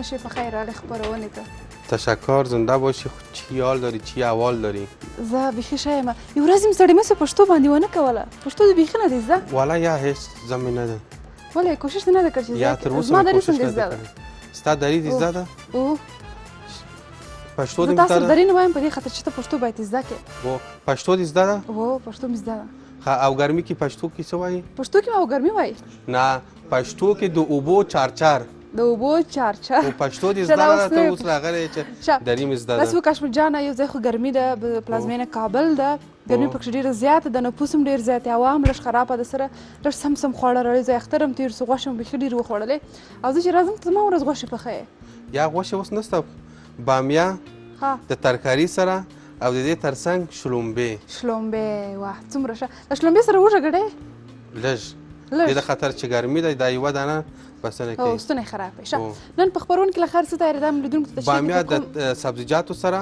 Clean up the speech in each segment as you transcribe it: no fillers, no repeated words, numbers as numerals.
مشه په خیر راغلی خپرونې ته. تشکر، زنده باشی. چی حال داری؟ چی احوال داری؟ زه بیخي ښه یم. یو ورځ مې سړی مې پښتو باندې ونه کوله. پښتو دې بیخي نه دی زده. والا یا هیڅ زمې نه ده. ولې کوشش دې نه ده کړی چې یا تر اوسه زما مې دري کوشش څنګه نه زده ده ده؟ کړې. ستا دري دې زده ده؟ او پښتو زه دې تاسو زده دري ده؟ نه وایم په دې خاطر چې ته پښتو باید زده کړې. او پښتو دې زده ده؟ او پښتو مې زده ده. ښه، او ګرمي کې پښتو کې څه وایي؟ پښتو کې ما ګرمي وایي؟ نه، پښتو کې د اوبو چارچار. د اوبو چارچار. او پښتو دې زده ده؟ ته اوس راغلی چې دري مې زده ده. بس وکشمیر جانه یو ځای خو ګرمي ده، پلازمینه کابل ده. ګرمي پکې ډېره زیاته ده، نفوس هم ډېر زیات دی، هوا هم لږ خرابه ده، سره لږ سم خواړه راړی. زه اختر هم تېر سو، غوښه مې بیخي ډېر وخوړلې. او زه چې راځم ته زما ورځ غوښې پخوې. یا غوښې اوس نشته، بامیه د ترکاري سره او د دې ترڅنګ شلومبې. شلومبې، واه څومره ښه. د شلومبې سره وږه ګډې؟ لږ. دې د خاطر چې ګرمي ده، دا یوه دانه بس نه کوي. او ستونی خراب وي. ښه، نن په خپرونه کې له خیر څه تیارې ده لیدونکو ته تشریح بامیه د سبزیجاتو سره،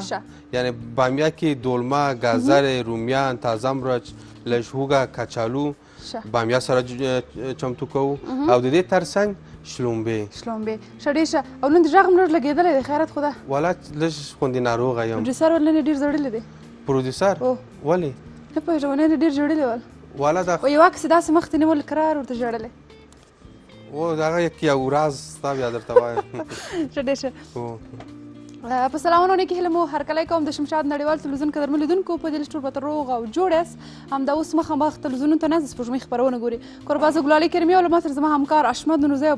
یعنی بامیه کې دولمه، گازر، رومیان، تازه مرچ، لږ هوږه، کچالو بامیه سره چمتو کوو او د دې ترڅنګ شلومبې. شلومبې ښه، ډېر ښه. او نن د غږ هم لږ لګېدلی دی، خیرات خو ده. والا لږ خوندې ناروغه یم. پروډیوسر ولې نن ډېر زړلی دی؟ پروډیوسر؟ ولې؟ نه پوهېږم، نن ډېر ژړلي ول. والا دا یوه کس داسې مخ ته نیول کرار ورته ژړلی. او دغه یو راز ستا بیا درته وایم. ښه، ډېر ښه. په سلامونه کې هیله مو هرکلی کوم د شمشاد نړیوال تلویزیون قدرمن لیدونکو. په دې لږ ټول به تر روغ او جوړ یاست. همدا اوس مخامخ تلویزیونونو ته ناست سپوږمۍ خپرونه ګوري. قربازه ګلالۍ کریمي او له ما سره زما همکار اشمت نورزی او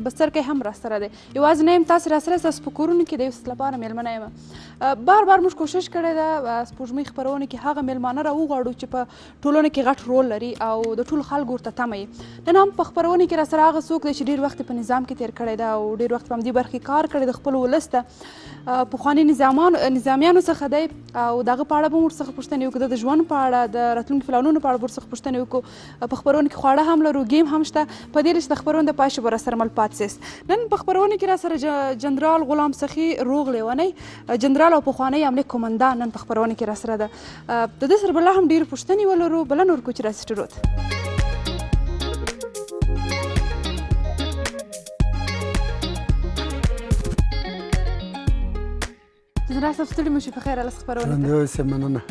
بسترکی هم راسره دی. یوازې نه یم، تاسې راسره ستاسو په کورونو کې د یو څه لپاره مېلمنه یم. بار بار موږ کوشش کړی ده سپوږمۍ خپرونه کې هغه مېلمانه راوغواړو چې په ټولنه کې غټ رول لري او د ټولو خلکو ورته تمه وي. نن هم په خپرونه کې راسره هغه څوک دی چې ډېر وخت په نظام کې تېر کړی ده او ډېر وخت په همدې برخې کار کړی د خپل ولس ته. پخواني نظامیانو څخه دی او د هغه په اړه به مو ورڅخه پوښتنې وکړو، د ژوند په اړه، د راتلونکي پلانونو په اړه به ورڅخه پوښتنې وکړو. په خپرونه کې خواړه هم لرو، ګیم هم شته. په دې لږ د خپرونې د پای شو به راسره مل پاتې سئ. نن په خپرونه کې راسره جنرال غلام سخي روغ لیونی، جنرال او پخوانی امنیت قومندان نن په خپرونه کې راسره ده. د دې سره به لا هم ډېرې پوښتنې ولرو. بلنه ورکړو چې راسي سټوډیو ته. جنرال صاحب ستړي مو شي، په خیر راغلاست خپرونې ته. ژوندی اوسئ، مننه.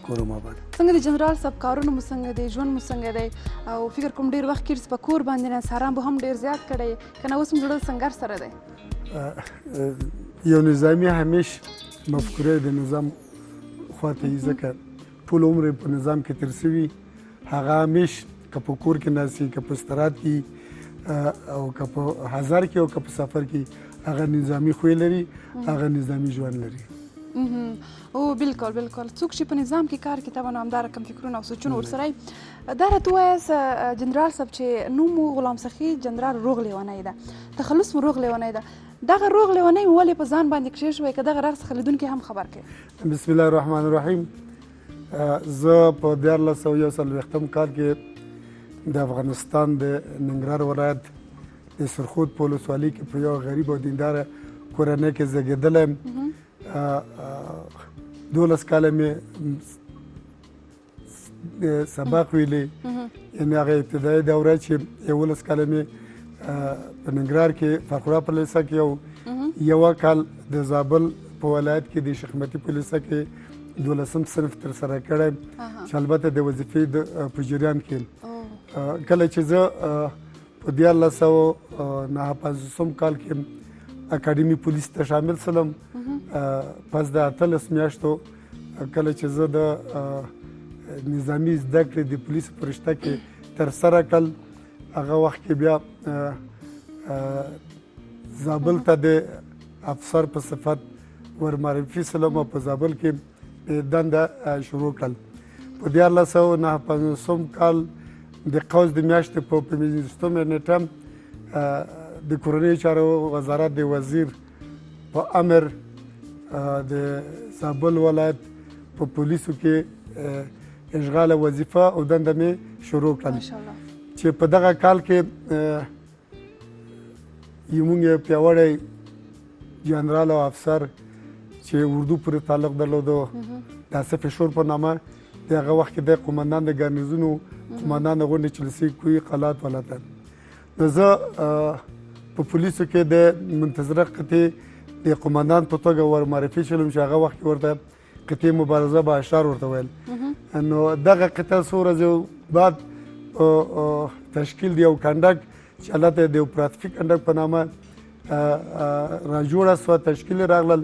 کور مو آباد. څنګه دی جنرال صاحب؟ کارونه مو څنګه دی؟ ژوند مو څنګه دی؟ او فکر کوم ډېر وخت کېږي چې په کور باندې انحصاران به هم ډېر زیات کړی، که نه اوس هم زړه د سنګر سره دی؟ یو نظامي همیش مفکوره د نظام خواته وي، ځکه ټول عمر یې په نظام کې تېر سوي. هغه همیش که په کور کې ناست وي، که په استراحت کې او که په هزار کې او که په سفر کې، هغه نظامي خوی لري، هغه نظامي ژوند لري. او بالکل بالکل. څوک چې په نظام کې کار کوي طبعا همدا رقم فکرونه او سوچونه ورسره وي. دا راته ووایاست جنرال صاحب چې نوم مو غلام سخي جنرال روغ لیونی ده، تخلص مو روغ لیونی ده. دغه روغ لیونی مو ولې په ځان باندې کښېښوی که دغه رغ څخه لیدونکي هم خبر کړي؟ بسم الله الرحمن الرحیم. زه په 1441 کال کې د افغانستان د ننګرهار ولایت د سرخود په ولسوالۍ کې په یو غریب او دینداره کورنۍ کې زیږېدلی یم. 12 کاله مې سبق ویلی، یعنې هغه ابتدایي دوره چې 11 کاله مې په ننګرهار کې فرخوره په لیسه کې او یوه کال د زابل په ولایت کې د شیخ متي په لیسه کې 12م صنف ترسره کړی، چې البته د وظیفې په جریان کې. کله چې زه په 1959 کال کې اکاډمي پولیس ته شامل شلم، پس د 18 میاشتو کله چې زه د نظامي زده کړې د پولیسو په رشته کې ترسره کړل، هغه وخت کې بیا زابل ته د افسر په صفت ورمعرفي شلم او په زابل کې دنده شروع کړل. په 1959 کال د قوس د میاشتې په 15 نیټه د کورنیو چارو وزارت د وزیر په امر د زابل ولایت په پولیسو کې اشغال وظیفه او دنده مې شروع کړل، چې په دغه کال کې زموږ یو پیاوړی جنرال او افسر چې اردو پورې تعلق درلودو د آصف شور په نامه، د هغه وخت کې د قومندان د ګارنیزونو قومندان د غونډې چلسي کوی قلات ولایت. نو زه په پولیسو کې د منتظره قطعې د قمندان په توګه ور معرفي شولم چې هغه وخت کې ورته قطعې مبارزه به اشرار ورته ویل. نو دغه قطعه څو ورځې بعد تشکیل د یو کنډک چې هلته د یو پراتفي کنډک په نامه راجوړه سوه، تشکیل راغلل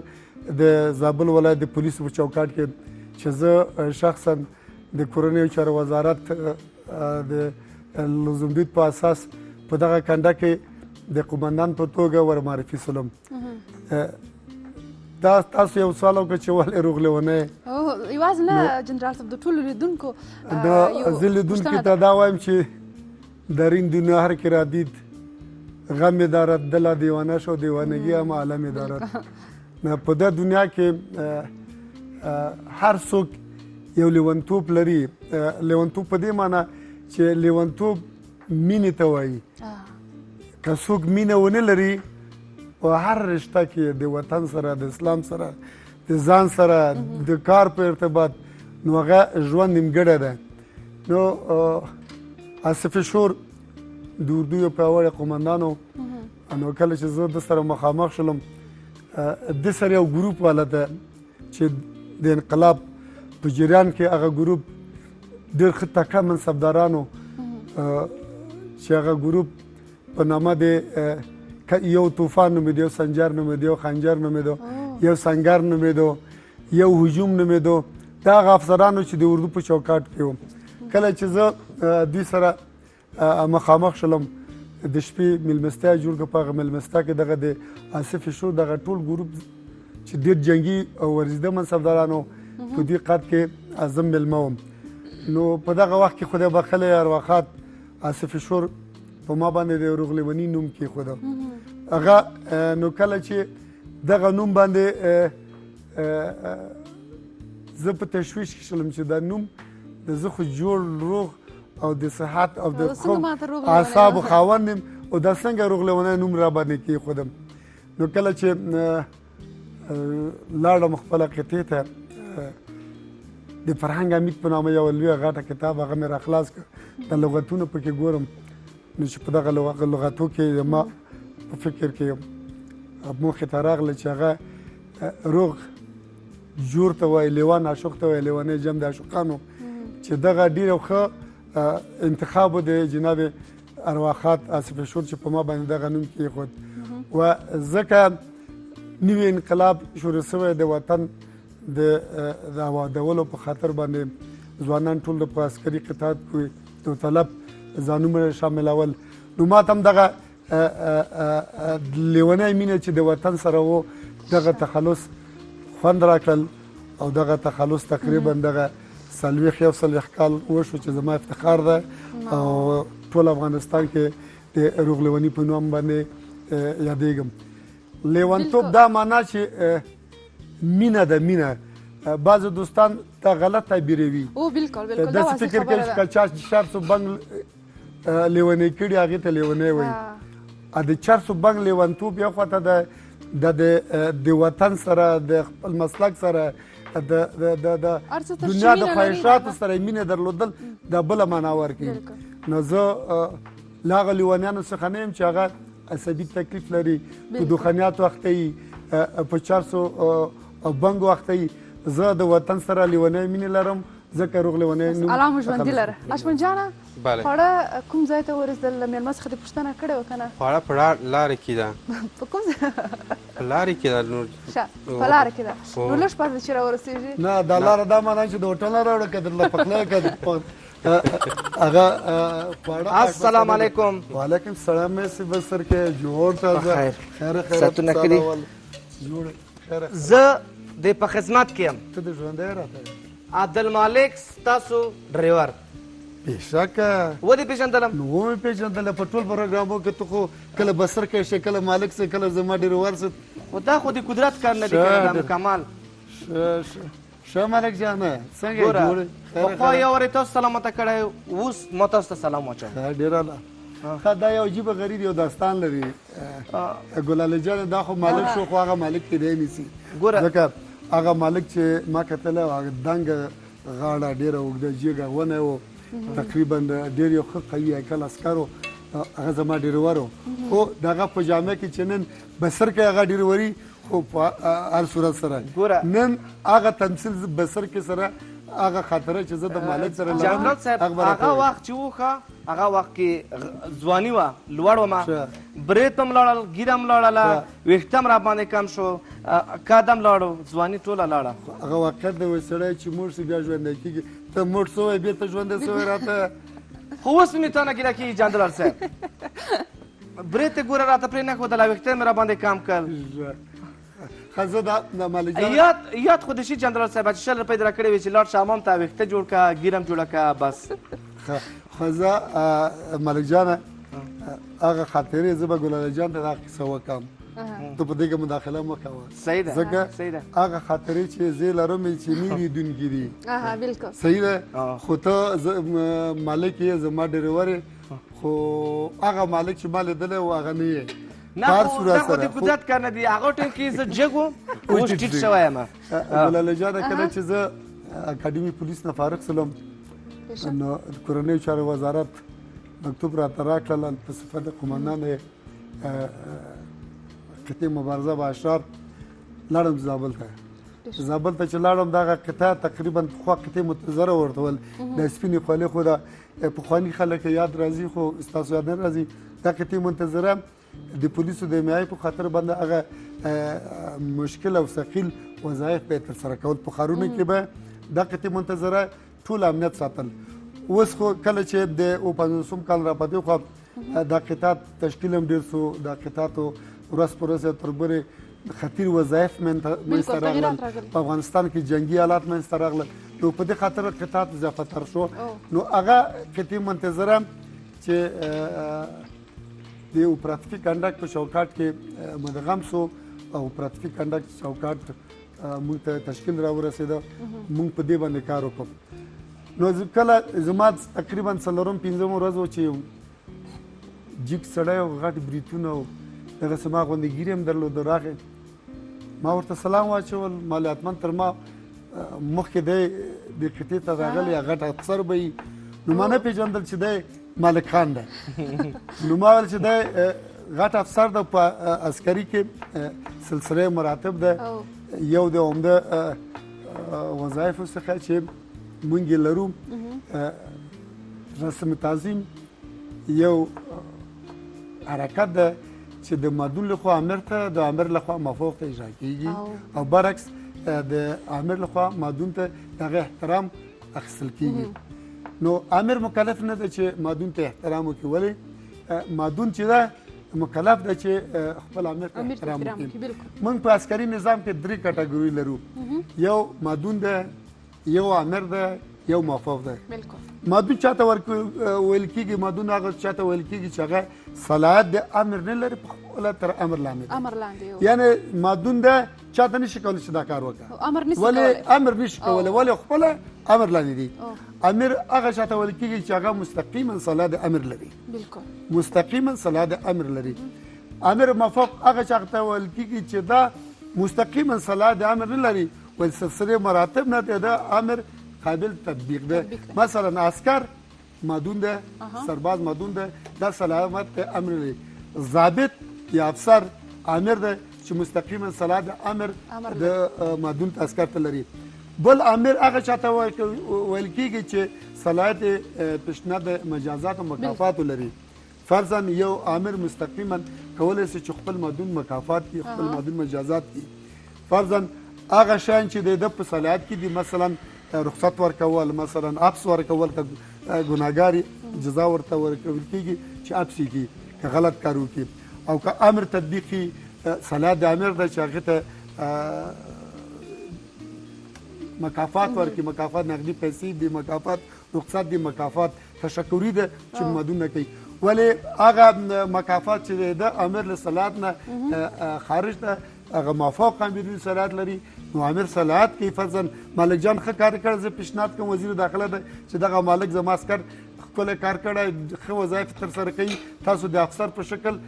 د زابل ولایت د پولیسو په چوکاټ کې چې زه شخصا د کورنیو چارو وزارت د لزومدود په اساس په دغه کنډک کې د قمندان په توګه ور معرفي سولم. دا تاسو یو سوال وکړه چې ولې روغ لیونی یوازې نه جنرال صاحب د ټولو لیدونکو زه لیدونکي ته دا وایم چې در این دنیا هر که را دید غم دارد دل دیوانه شو دیوانگی هم عالم دارد. په دا دنیا کې هر څوک یو لیونتوب لري. لیونتوب په دې معنی چې لیونتوب مینې ته وایي. که څوک مینه ونه لري په هر رشته کې د وطن سره، د اسلام سره، د ځان سره، د کار په ارتباط، نو هغه ژوند نیمګړی ده. نو آصف شور د اردو یو پیاوړی قمندان و. نو کله چې زه د سره مخامخ شولم د سره یو ګروپ والا ده چې د انقلاب په جریان کې هغه ګروپ ډېر ښه تکړه منصبدارانو چې هغه ګروپ په نامه د یو طوفان نومېده، یو سنجر نومېده، یو خنجر نومېده، یو سنگر نومېده، یو هجوم نومېده. دا هغه افسرانو چې د اردو په چوکاټ کې وو. کله چې زه دوی سره مخامخ شلم د شپې میلمستیا جوړ کړه. په هغه میلمستیا کې دغه د آصف شور دغه ټول ګروپ چې ډېر جنګي او ورزیده منصبدارانو په دې قد کې زه میلمه وم. نو په دغه وخت کې خدای بخښلی ارواښاد آصف شور په ما باندې د روغ لیوني نوم کېښوده. هغه نو کله چې دغه نوم باندې زه په تشویش کې شلم چې دا نوم د زه خو جوړ روغ او د صحت او د اعصابو خاوند یم او دا څنګه روغ لیونی نوم را باندې کېښودم. نو کله چې لاړم خپله قطعې ته د فرهنګ امید په نامه یوه لویه غټه کتاب هغه مې راخلاص کړ. د لغتونه پکې ګورم نو چې په دغه لغتو کې ما په فکر کې موخې ته راغله چې هغه روغ جوړ ته وایي، لیوان عاشق ته وایي، لیونی جمع د عاشقانو، چې دغه ډېر ښه انتخاب و د جناب ارواښاد آصف شور چې په ما باندې دغه نوم کېښود. و ځکه نوی انقلاب شروع شوی د وطن د آبادولو په خاطر باندې ځوانان ټول په عسکري قطاعت کې داوطلب ځانونه شاملول. نو ما ته هم دغه لیونی مینه چې د وطن سره و دغه تخلص خوند راکړل او دغه تخلص تقریبا دغه 40 کال وشو چې زما افتخار ده او ټول افغانستان کې د روغ لیوني په نوم باندې یادېږم. لیونتوب دا معنا چې مینه ده. مینه بعض دوستان ته غلط تعبیروي. او بالکل بالکل داسې فکر کوي چې چا چارسو بنګ لیونی کړي هغې ته لیونی وایي. د چارسو بنګ لیونتوب یو خواته ده د وطن سره، د خپل مسلک سره، د دنیا د خواهشاتو سره مینه درلودل دا بله معنا ورکوي. نو زه له هغه لیونیانو څخه نه یم چې هغه عصبي تکلیف لري، په دوخانیاتو اخته وي، په چارسو بنګو اخته وي. زه د وطن سره لیونی مینې لرم ځکه روغ لیونی نوم الله مو ژوندي لره. اشمن جانه خواړه کوم ځای ته ورسېدل؟ له مېلمه څخه دې پوښتنه کړې وه که نه؟ خواړه په لارې کې ده. په کوم ځای؟ په لارې کې ده. ښه په لاره کې ده. نو لږ پس چې راورسېږي نه دا لاره دا معنا چې د هوټل نه راوړه که درله پخلی که هغه خواړه. السلام علیکم. وعلیکم السلام. مې بسر کې جوړ تازه خیر ساتونه کړي. جوړ خیر. زه د په خدمت کې یم. ته د ژوندی راته عبدالمالک ستاسو ډریور. بېشکه ودې پېژندلم. نو ومې پېژندله. په ټول پروګرامو کې ته خو کله بسر کې شې، کله مالک سې، کله زما ډریور سې. خو دا خو د قدرت کار نه دی کړی کمال. ښه ملک جانه څنګه جوړ؟ پخوا یو وارې تاسو سلامته کړی، اوس ما تاسو ته سلام واچوم. ډېره ښه. دا یو عجیبه غریب یو داستان لري. ګلاله جان دا خو مالک شو، خو هغه مالک کېدی نیسي. ځکه هغه مالک چې ما کتلی هغه دنګه غاړه، ډېره اوږده جیږه ونه و، تقریبا ډېر یو ښه قوي هیکل عسکر و. هغه زما ډریور و خو د هغه په جامع کې چې نن بسر کې هغه ډریوري خو په هر صورت سره نن هغه تمثیل بسر کې سره هغه خاطره چې زه د مالک سره جنرال صاحب هغه وخت چې وخه هغه وخت کې ځواني وه لوړ ومه برېت هم لاړل ږیره هم لاړله ویښته هم راباندې کم شو قد هم لاړو ځواني ټوله لاړه هغه واقعیت دی وایي سړی چې موړ شي بیا ژوندی کېږي ته موړ سوی بېرته ژوندی سوی راته خو اوس مې تا نه ګیله کېږي جنرال صاحب برېت یې ګوره راته پرې نه ښودله ویښته مې راباندې کم کړل زه د مالک جان یاد خو دې شي جنرال صاحب چې 100 روپۍ دې راکړې وې چې لاړ شه حمام ته ویښته جوړ کړه ږیره هم جوړه کړه بس خو زه مالک جانه هغه خاطرې زه به ګلال جان ته دا قصه وکړم ته په دې کې مداخله مه کوه صحیح ده ځکه هغه خاطرې چې زه لرم چې نه لیدونکي دي بالکل صحیح ده خو ته مالک یې زما ډریور خو هغه مالک چې ما لیدلی و هغه نه یې نه خو د قدرت کار نه دی هغه ټیم کې زه جګ وم اوس ټیټ شوی یم ګلال جانه کله چې زه اکاډمي پولیس نه فارغ شولم نو کورنیو چارو وزارت مکتوب راته راکړل په صفت د قومندان قطعې مبارزه با اشرار لاړم زابل ته چې لاړم دغه قطعه تقریبا پخوا قطعې متضرره ورته ویل د سپینې خولې خو د پخواني خلک یاد راځي خو ستاسو یاد نه راځي دا قطعې منتظره د پولیسو د حمایې په خاطر باندې هغه مشکل او ثقیل وظایف به یې ترسره کول په ښارونو کې به دا قطعې منتظره ټول امنیت ساتل اوس خو کله چې د 50 کال را پدې خو دا قطعات تشکیل هم ډېر سو دا قطعاتو ورځ په ورځ تر برې خطیر وظایف منځته راغلل په افغانستان کې جنګي حالات منځته راغلل نو په دې خاطر قطعات زیاتره شو نو هغه قطعې منتظره چې د اپراتیفي کنډکټ په چوکاټ کې مدغم سو او اپراتیفي کنډکټ چوکاټ موږ ته تشکیل راورسېده موږ په دې باندې کار وکړو نو کله زما تقریبا څلورم پنځم ورځ و چې جګ سړی او غټ بریتونه او دغسې ما غوندې ګیرې هم درلوده راغی ما ورته سلام واچول مالیاتمن تر ما مخکې دی د قطعې ته راغلی غټ افسر به وي نو ما نه پېژندل چې دی مالک خان دی نو ما ویل چې دی غټ افسر ده په عسکري کې سلسله مراتب ده یو د عمده وظایفو څخه چې مونږ یې لرو رسم تعظیم یو حرکت ده چې د مادون لخوا امر ته د امر لخوا مفوق ته اجرا کیږي او برعکس د امر لخوا مادون ته دغه احترام اخیستل کیږي نو امر مکلف نه ده چې مادون ته احترام وکړي ولې مادون چې ده مکلف ده چې خپل امر ته احترام وکړي موږ په عسکري نظام کې درې کټګوري لرو یو مادون ده یو امر ده یو موفق ده مادون چاته ویل کېږي مادون هغه چاته ویل کېږي چې هغه صلاحیت د امر نه لري په خپله تر امر لاندې یعنې مادون ده چاته نشي کولی چې دا کار وکړه ولې امر نشي کولی ولې خپله امر لاندې دي امر هغه چاته ویل کېږي چې هغه مستقیما صلاح د امر لري مستقیما صلاح د امر لري امر موفق هغه چاته ویل کېږي چې دا مستقیما صلاح د امر نه لري ول سلسله مراتب نه ده دا امر قابل تطبیق ده مثلا عسکر مادون ده سرباز مادون ده دا صلاحیت امر لري ضابط یا افسر امر ده چې مستقیما صلاح د امر د مادون عسکر ته لري بل امر هغه چاته ویل کېږي چې صلاحیت پیشنهاد مجازات او مکافات لري فرضاً یو امر مستقیما کولی شي چې خپل مادون مکافات کړي خپل مادون مجازات کړي فرضاً هغه شیان چې د په صلاحیت کې دي مثلا رخصت ورکول مثلا عفس ورکول که ګناهګار جزا ورته ورکول کېږي چې عفس یې کړي که غلط کار وکړي او که امر تطبیقي صلاحیت د امر ده چې هغې ته مکافات ورکړي مکافات نقدي پیسې دي مکافات رخصت دي مکافات تشکري ده چې مادون نه کوي ولې هغه مکافات چې د امر له صلاحیت نه خارج ده هغه موافق امیر صلاحیت لري نو امیر صلاحیت کوي فرضاً مالک جان ښه کار کړی زه پیشنهاد کوم وزیر داخله ده چې دغه مالک زما عسکر ښکلی کار کړی ښه وظایف ترسره کوي تاسو د افسر په شکل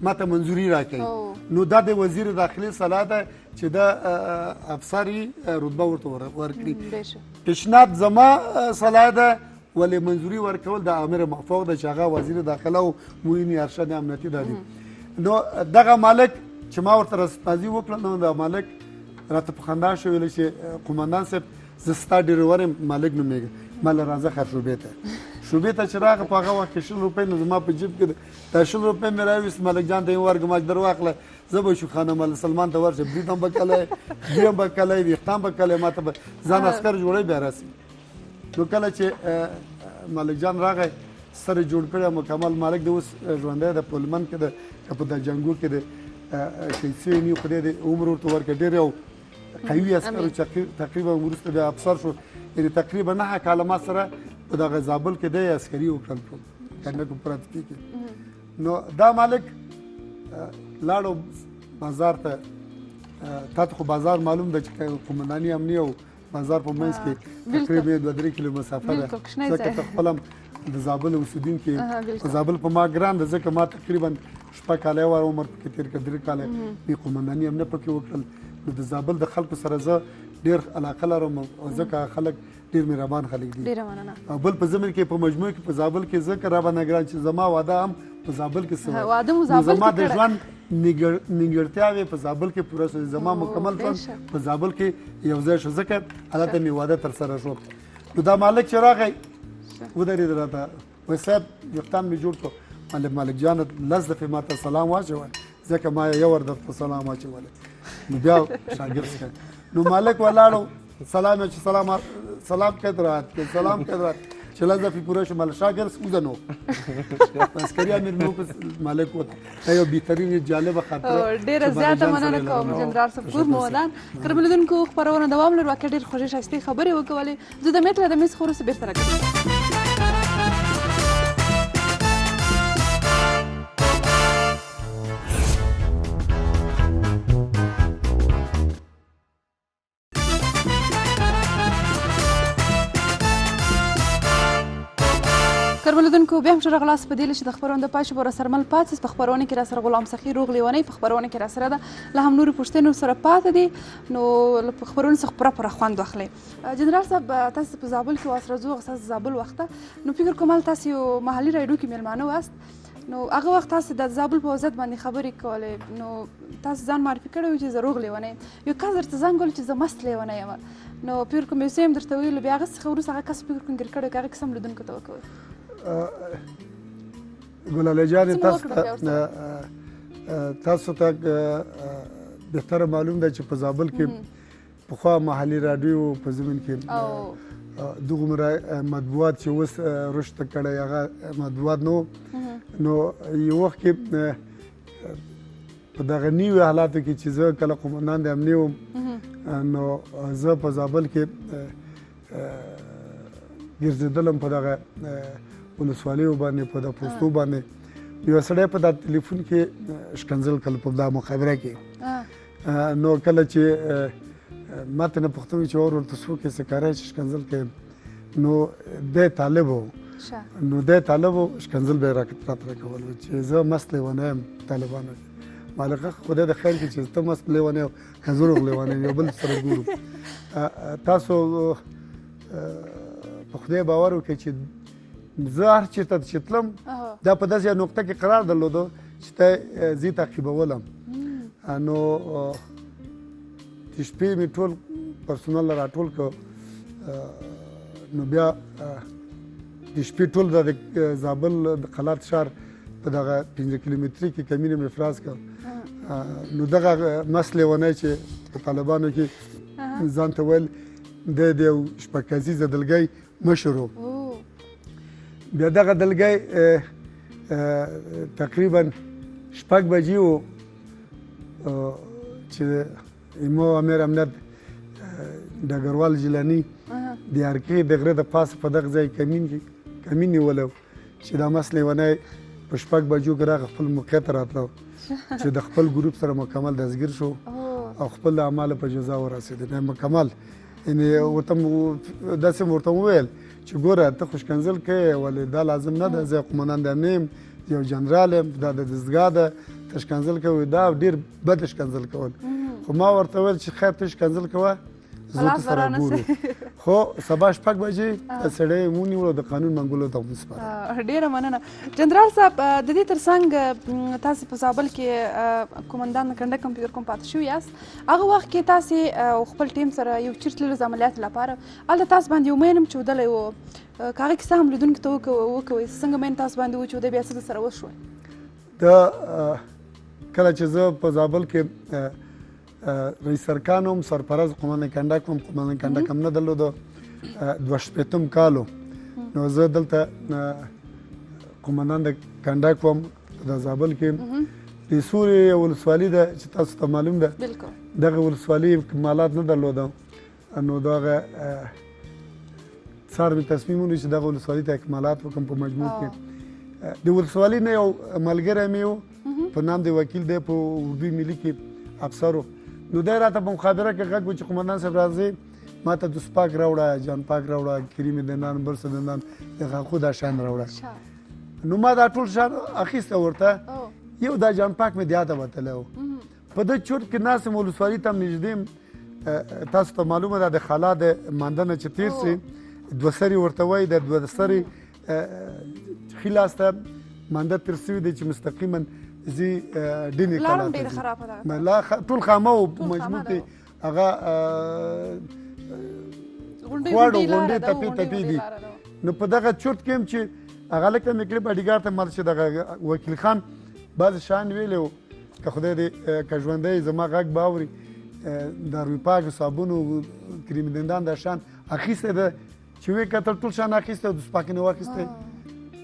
ماته منظوري راکوي نو دا د وزیر داخلي صلاح ده چې د افسري رتبه ورته ورکړي پیشنهاد زما صلاح ده ولې منظوري ورکول د امر مافوق ده چې هغه وزیر داخله او معین ارشد امنیتي ده دي. نو دغه مالک چې ما ورته رسپازي وکړه نو د مالک راته په خندا شو ویل چې قومندان صاحب زه ستا ډریور یم مالک نومېږم. ما له راځه خیر شوبې ته چې راغه په هغه وخت کې 100 روپۍ نو زما په جیب کې دا 100 روپۍ مې راویست ملک جان ته یې ورکړم چې در واخله زه به شو خانم سلمان ته ورشم برید هم به کولی ګي هم به کولی ویښتان به کولی ما ته به ځان عسکر جوړی بیا راسي. نو کله چې ملک جان راغی سره جوړ کړی مکمل مالک د اوس ژوندی د پولمن کې ده که په د جنګو کې د شهید سوی نه خدای دې عمر ورته ورکړي ډېر یو قوي عسکر چې تقریبا وروسته بیا افسر شو یعنې تقریبا 9 کاله ما سره په دغه زابل کې دی عسکري وکړل کنډک پراتکي کې. نو دا مالک لاړو بازار ته تاسو خو بازار معلوم ده چې قومنداني امني او بازار په منځ کې تقریبا 2-3 کیلو مسافه ده ځکه خپل د زابل اوسیدونکي زابل په ما ګران ده ځکه ما تقریبا 6 کاله عمر کې تیر کړ 3 کاله په قومنداني امنه پکې وکړل. نو د زابل د خلکو سره زه ډیر علاقه لرم او ځکه خلک ډیر مهربان خلک دي. او بل په زمین کې په مجموع کې په زابل کې ذکر را باندې ګران چې زما واده هم په زابل کې سوی واده مو زابل کې زما د ژوند نیګړتیاوې په زابل کې پوره شوې زما مکمل ژوند په زابل کې یو ځای شو ځکه هلته مې واده ترسره شو. نو دا مالک چې راغی ودرېد راته وایي صاحب ویښتان مې جوړ کړو مالک جان 10 دفعې ما ته سلام واچولی ځکه ما یو ور درته سلام واچولی. نو بیا شاګرد نو مالک ولاړو سلام چې سلام کدرات کې سلام کدرات چې 10 دفعې پوره شو مال شاګرد وزنو عسکري امیر مو مالک وته دا یو بهترین جالبه خاطره ډیره زیاته مننه کوم جنرال صاحب ګور مودان کرملیدونکو خبرونه دوام لري واقع ډیر خوشی شایسته خبرې وکولې زه د میټ له میس خورس به سره کوم. کرملیدونکو بیا هم ښه راغلاست په دې چې د خپرونې د پای شو به راسره مل پاتې په خپرونه کې راسره غلام سخي روغ لیونی په خپرونه کې راسره ده لا هم نورې پوښتنې ورسره پاتې دي نو له خپرونې څخه پوره خوند واخلئ. جنرال صاحب تاسو په زابل کې واسره ځو ستاسو زابل وخته نو فکر کوم تاسو یو محلي راډیو کې میلمانه واست نو هغه وخت تاسو د زابل په وضعیت باندې خبرې کولې نو تاسو ځان معرفي کړی و چې زه روغ لیونی یو کس درته زنګ ویل چې زه مست لیونی یم نو فکر کوم یو څه هم درته ویلو بیا هغه څخه وروسته هغه کس فکر کوم ګیر کړی هغه کیسه هم لیدونکو ته وکوئ. ګلاله جانې تاسو ته بهتره معلوم ده چې په زابل کې پخوا محلي راډیو په زمین کې دغومره مطبوعات چې اوس رشد کړی هغه مطبوعات نو یو وخت کې په دغه نیو حالاتو کې چې زه کله قومندان د امني وم نو زه په زابل کې ګرځېدلم په دغه ولسوالیو باندې په د پوستو باندې یو سړی په دا ټلیفون کې شکنځل کړل په دا مخابره کې نو کله چې ما ته نه پوښتنه چې اور ورته څوک یې څه کاری چې شکنځل کوي نو دی طالب و نو دی طالب و شکنځل به یې راته کول چې زه مست لیونی یم طالبانو مالکه خدای د خیر کې چې ته مست لیونی او که زه روغ لیونی یو بل سره ګورو. تاسو په خدای باور وکړئ چې زه هر چېرته چې تلم دا په داسې نقطه کې قرار درلودو چې ته زه تعقیبولم نو چې شپې مې ټول پرسونل راټول کړ نو بیا د شپې ټول د زابل د قلات شهر په دغه 15 کیلومتري کې کمینه مې افراز کړ نو دغه مست لیونی چې په طالبانو کې ځان ته ویل د یو شپږ کسیزه دلګۍ مشر و بیا دغه دلګۍ تقریبا 6 بجې و چې ایمو امیر امنیت ډګروال جیلاني د ارکې د غره د پاسه په دغه ځای کمین نیولی چې دا مست لیونی په 6 بجو کې راغی خپل موقع ته راتلو چې د خپل ګروپ سره مکمل دستګیر شو او خپل اعمالو په جزا ورسېد مکمل یعنې ورته داسې مې ورته وویل چې ګوره ته خو شکنځل کوې ولې دا لازم نه ده زه قومندان د امني یم یو جنرال یم دا د دستګاه ده ته شکنځل کوې دا ډېر بد شکنځل کول خو ما ورته ویل چې خیر ته شکنځل کوه زه سره ګورو خو سبا 6 بجې سړی ونیولو د قانون منګولو ته وسپاره. ډیره مننه جنرال صاحب. د دې ترڅنګ تاسو په زابل کې قومندان کنډک کمپیوټر کوم پاتې شوي یاست، هغه وخت کې تاسو خپل ټیم سره یو چیرته تللو د عملیات لپاره هلته تاسو باندې یو مین هم چودلی و، که هغې کیسه هم لیدونکو ته وکوئ څنګه مین تاسو باندې وچودی، بیا څه سره وشول؟ کله چې زه په زابل کې رئیس ارکان هم سرپرست قومندان کنډک هم قومندان کنډک هم نه درلودو 22 کالو، نو زه دلته قومندان د کنډک وم د زابل کې. د سورې ولسوالي ده چې تاسو ته معلوم ده، دغه ولسوالي کمالات نه درلودم، نو دغه سار مې تصمیم ونیو چې دغه ولسوالي ته اکمالات وکړم په مجموع کې. د ولسوالي نه یو ملګری مې و په نام د وکیل دی په اردو ملي کې افسر و، نو دی راته په مخابره کې غږ و چې قومندان صاحب راځئ ما ته دوس پاک راوړه، جان پاک راوړه، کریم دندان، برس دندان، د خاخو دا شان راوړه. نو ما دا ټول شان اخیسته ورته، یو دا جان پاک مې دیاته وتلی و. په ده چورت کې ناست یم، ولسوالي ته هم نږدې تاسو ته معلومه ده د خلا د ماندنه چې تېر سي دوه سري ورته وایي، د دوه سري ښي لاس ته مانده تېر سوي دی چې مستقیما ځي ډینې کلا ته ټول خامه و په مجموع کې هغه خواړو غونډې تپې تپې دي. نو په دغه چورت کې هم چې هغه لکه مې کړې باډیګارد ته مال چې دغه وکیل خان بعضې شیان ویلی و، که خدای دې که ژوندی زما غږ به اوري، د روی پاک صابون و کریم دندان دا شان اخیستی ده چې ویې کتل ټول شان اخیستی او دوس پاکې نه واخیستی.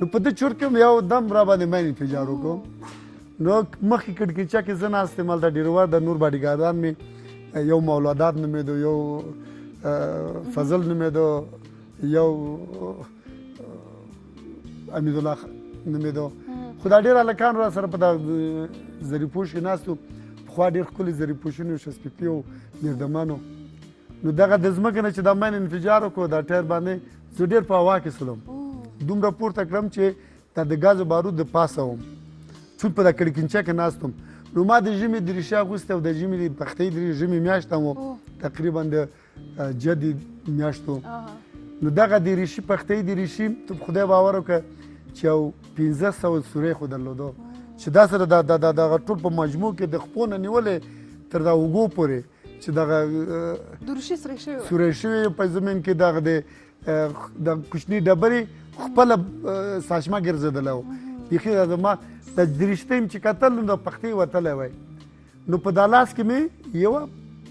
نو په دې چورت کې هم یو دم را باندې مین انفجار وکړو. نو مخکې کړکیچه کې زه ناست یم، هلته ډېروار د نور باډیګاردان مې یو مولادات نومېدو، یو فضل نومېدو، یو امیدالله نومېدو، خو دا ډېر هلکان را سره په دا زریپوش کې ناست وو، پخوا ډېر ښکلي زریپوشونه وو، شسپیپي وو، میردمان وو. نو دغه د ځمکې نه چې دا مین انفجار وکړو دا ټایر باندې زه ډېر په هوا کې سولم، دومره پورته کړم چې دا د ګازو بارود د پاسه وم، چون په دا کړکینچه کې ناست وم. نو ما د ژمي دریشي اغوستې او د ژمي د پختۍ ژمي میاشت هم و، تقریبا د جدي میاشت و. نو دغه دریشي پختۍ دریشي ته خدای باور وکړه چې یو 1500 سورۍ خو درلودو، چې دا سره دغه ټول په مجموع کې د خپو نه نیولې تر دا اوږو پورې چې دغه سورۍ شوي په زمین کې دغه د کوچني ډبرې خپله ساشمه ګرځېدلی و، بیخي زما د دریشته یم چې کتل نو د پختۍ وتلی وی. نو په دا لاس کې مې یوه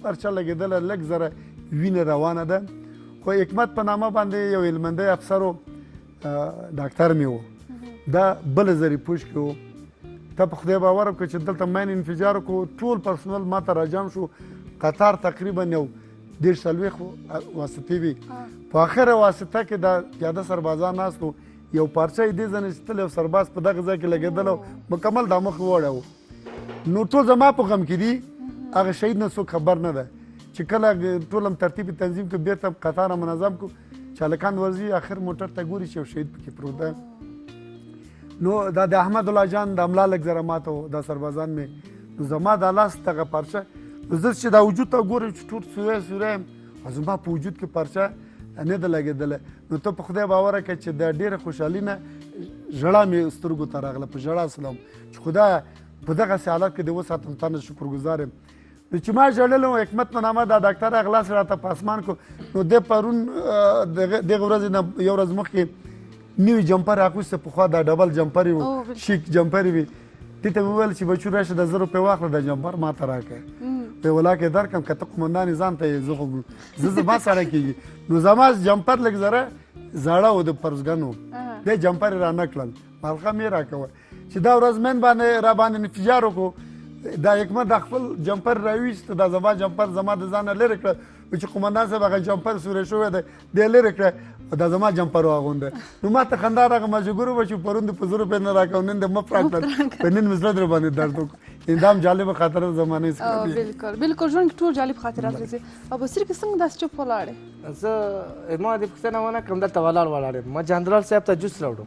پرچه لګېدله، لږ زره وینه روانه ده، خو حکمت په نامه باندې یو هلمندی افسر و، ډاکټر مې و، دا بله زریپوش کې و. ته په خدای باور وکړه چې دلته مین انفجار وکړو، ټول پرسونل ما ته راجم شو، قطار تقریبا یو 140 واسطې وي، په آخره واسطه کې دا پیاده سربازان ناست و، یو پارچه یې دې ځای نشتلی او سرباز په دغه ځای کې لګېدلی و، مکمل دا مخ وړی و. نو ټول زما په غم کې دي، هغه شهید نه څوک خبر نه ده چې کله ټول هم ترتیب تنظیم کړو، بېرته قطار منظم کړو چې هلکان ورځي، آخر موټر ته ګوري چې یو شهید پکې پروت ده. نو دا د احمد الله جان د املا لږ زره ماته و، دا سربازان مې، نو زما دا لاس دغه پارچه، نو زه چې دا وجود ته ګورم چې ټول سوری یم، او زما په وجود کې پارچه نه ده لګېدلی. نو ته په خدای باور وکړه چې د ډېره خوشحالي نه ژړا مې سترګو ته راغله، په ژړا سلم چې خدایه په دغسې حالت کې دې وساتم، تا نه شکرګزار یم. نو چې ما ژړلی وم، حکمت په نامه دا ډاکټر اغلاس راته په اسمان کو، نو دی پرون دغه ورځې نه یو ورځ مخکې نوي جمپر اخیسته، پخوا دا ډبل جمپر وو، شیک جمپر وي. دې ته مې وویل چې بچو راشه د 1000 روپۍ واخله، دا جمپر ما ته راکړه. په ولاکې درکړم، که ته قومندان یې ځان ته یې، زه خو زما سره کېږي. نو زما جمپر لږ زره زاړه و، د پرزګن و، دی جمپر یې رانه کړل، مالخم یې راکوه چې دا ورځ مین باندې را باندې انفجار وکړو. دا حکمت دا خپل جمپر راویست، دا زما جمپر زما د ځانه لرې کړه، چې قومندان صاحب هغه جمپر سوری شوی دی، دی لرې کړه، دا زما جمپر واغونده. نو ما ته خندا راغله، ما چې ګورو به چې پرون د په 1000 روپۍ نه راکړو، نن د مف راکړل، په نن مې زړه در باندې درد وکړو. دا هم جالبه خاطره د زمانې څخه دي. بالکل بالکل، ژوند کې ټول جالب خاطرات راځي. او بصیر کې څنګه داسې چوپ ولاړې؟ زه ما دې پوښتنه ونه کړم، دلته ولاړ یم، ما جنرال صاحب ته جوس راوړو،